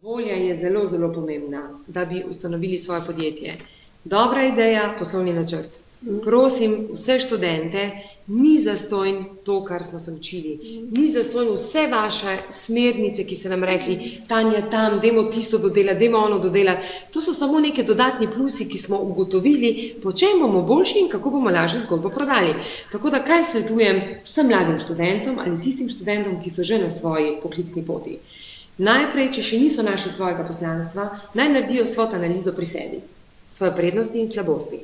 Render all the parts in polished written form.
Volja je zelo, zelo pomembna, da bi ustanovili svoje podjetje. Dobra ideja, poslovni načrt. Prosim vse študente, ni zastonj to, kar smo se učili. Ni zastonj vse vaše smernice, ki ste nam rekli, Tanja tam, dajmo tisto dodelati, dajmo ono dodelati. To so samo neke dodatni plusi, ki smo ugotovili, po čem bomo boljši in kako bomo lažje zgodbo prodali. Tako da kaj svetujem vsem mladim študentom ali tistim študentom, ki so že na svoji poklicni poti. Najprej, če še niso našli svojega poslanstva, naj naredijo SWOT analizo pri sebi, svoje prednosti in slabosti.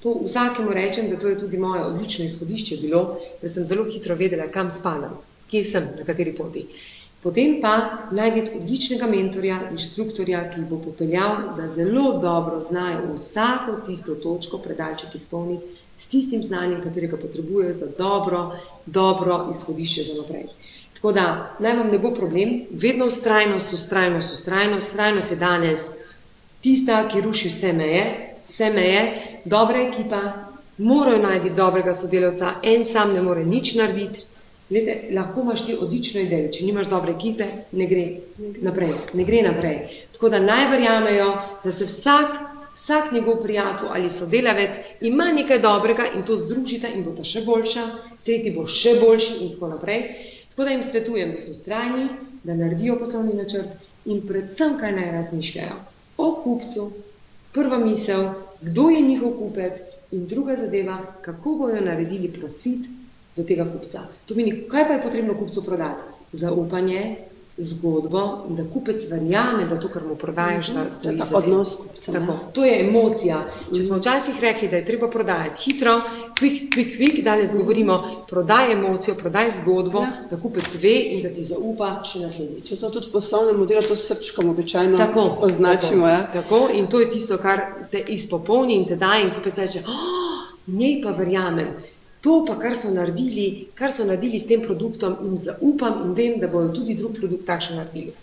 To vsakemu rečem, da to je tudi moje odlično izhodišče bilo, da sem zelo hitro vedela, kam spadam, kje sem, na kateri poti. Potem pa najdete odličnega mentorja, inštruktorja, ki bo popeljal, da zelo dobro znajo vsako tisto točko predalček izpolniti s tistim znanjem, katerega potrebujejo za dobro izhodišče za naprej. Tako da, naj vam ne bo problem, vedno ustrajnost je danes tista, ki ruši vse meje, dobra ekipa, morajo najti dobrega sodelavca, en sam ne more nič narediti. Glede, lahko imaš ti odlično idejo, če nimaš dobre ekipe, ne gre naprej. Tako da naj verjamejo, da se vsak njegov prijatelj ali sodelavec ima nekaj dobrega in to združita in bo ta še boljša, tretji bo še boljši in tako naprej. Tako da jim svetujem, da so vztrajni, da naredijo poslovni načrt in predvsem kaj naj razmišljajo o kupcu, prva misel, kdo je njihov kupec in druga zadeva, kako bojo naredili profit do tega kupca. To meni, kaj pa je potrebno kupcu prodati? Zaupanje, zgodbo in da kupec verjame, da to, kar mu prodajaš, da stoji za tem. Odnos s kupcem. Tako, to je emocija. Če smo včasih rekli, da je treba prodajati hitro, quick, danes govorimo, prodaj emocijo, prodaj zgodbo, da kupec ve in da ti zaupa še naslednjič. Če to tudi v poslovnem modelu, to s srčkom običajno označimo. Tako, in to je tisto, kar te izpopolni in te daje in kupec reče, njej pa verjamem. To pa, kar so naredili s tem produktom, jim zaupam in vem, da bojo tudi drug produkt takšen naredili.